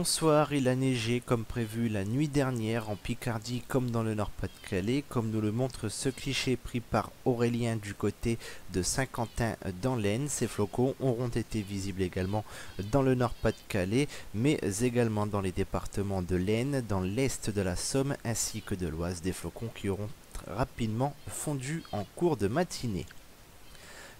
Bonsoir, il a neigé comme prévu la nuit dernière en Picardie comme dans le Nord-Pas-de-Calais, comme nous le montre ce cliché pris par Aurélien du côté de Saint-Quentin dans l'Aisne. Ces flocons auront été visibles également dans le Nord-Pas-de-Calais, mais également dans les départements de l'Aisne, dans l'Est de la Somme ainsi que de l'Oise, des flocons qui auront rapidement fondu en cours de matinée.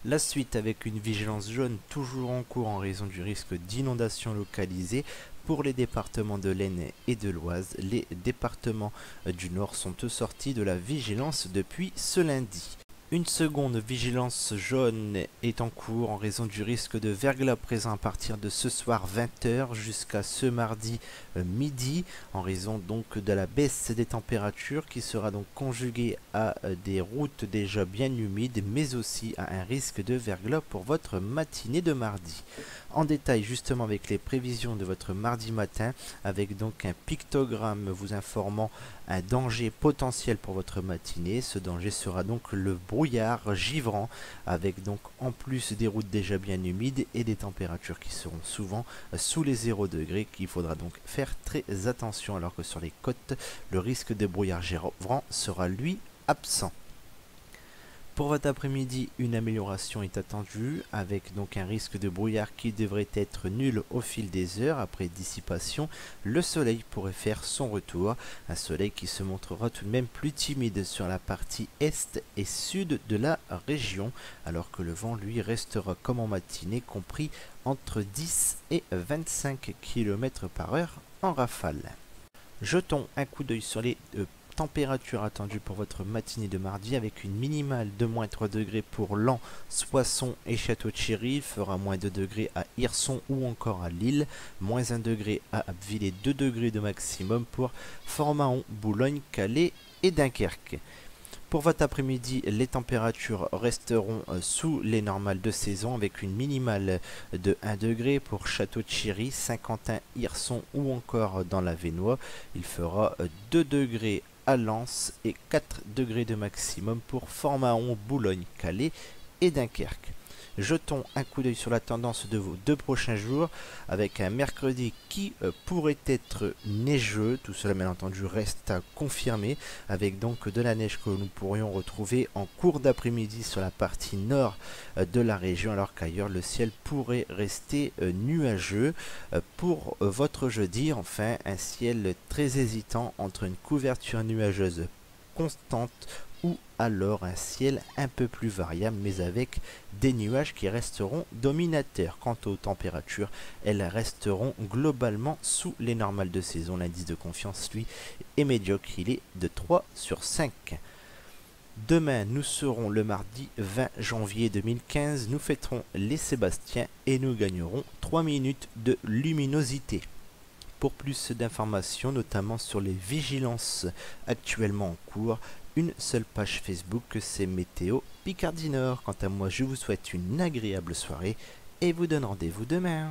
La suite avec une vigilance jaune toujours en cours en raison du risque d'inondation localisée pour les départements de l'Aisne et de l'Oise. Les départements du Nord sont eux sortis de la vigilance depuis ce lundi. Une seconde vigilance jaune est en cours en raison du risque de verglas présent à partir de ce soir 20h jusqu'à ce mardi midi, en raison donc de la baisse des températures qui sera donc conjuguée à des routes déjà bien humides, mais aussi à un risque de verglas pour votre matinée de mardi. En détail justement avec les prévisions de votre mardi matin, avec donc un pictogramme vous informant un danger potentiel pour votre matinée. Ce danger sera donc le brouillard givrant, avec donc en plus des routes déjà bien humides et des températures qui seront souvent sous les 0 degrés, qu'il faudra donc faire très attention, alors que sur les côtes, le risque de brouillard givrant sera lui absent. Pour votre après-midi, une amélioration est attendue, avec donc un risque de brouillard qui devrait être nul au fil des heures. Après dissipation, le soleil pourrait faire son retour, un soleil qui se montrera tout de même plus timide sur la partie est et sud de la région, alors que le vent lui restera comme en matinée, compris entre 10 et 25 km par heure en rafale. Jetons un coup d'œil sur les température attendue pour votre matinée de mardi, avec une minimale de moins 3 degrés pour Laon, Soissons et Château-Thierry. Il fera moins 2 degrés à Hirson ou encore à Lille, moins 1 degré à Abbeville et 2 degrés de maximum pour Fort-Mahon, Boulogne, Calais et Dunkerque. Pour votre après-midi, les températures resteront sous les normales de saison, avec une minimale de 1 degré pour Château-Thierry, Saint-Quentin, Hirson ou encore dans la Vénois. Il fera 2 degrés à Lens et 4 degrés de maximum pour Fort-Mahon, Boulogne, Calais et Dunkerque. Jetons un coup d'œil sur la tendance de vos 2 prochains jours, avec un mercredi qui pourrait être neigeux. Tout cela bien entendu reste à confirmer, avec donc de la neige que nous pourrions retrouver en cours d'après-midi sur la partie nord de la région, alors qu'ailleurs le ciel pourrait rester nuageux. Pour votre jeudi, enfin, un ciel très hésitant entre une couverture nuageuse constante ou alors un ciel un peu plus variable, mais avec des nuages qui resteront dominateurs. Quant aux températures, elles resteront globalement sous les normales de saison. L'indice de confiance, lui, est médiocre, il est de 3 sur 5. Demain, nous serons le mardi 20 janvier 2015, nous fêterons les Sébastiens et nous gagnerons 3 minutes de luminosité. Pour plus d'informations, notamment sur les vigilances actuellement en cours, une seule page Facebook, c'est Météo Picardie Nord. Quant à moi, je vous souhaite une agréable soirée et vous donne rendez-vous demain.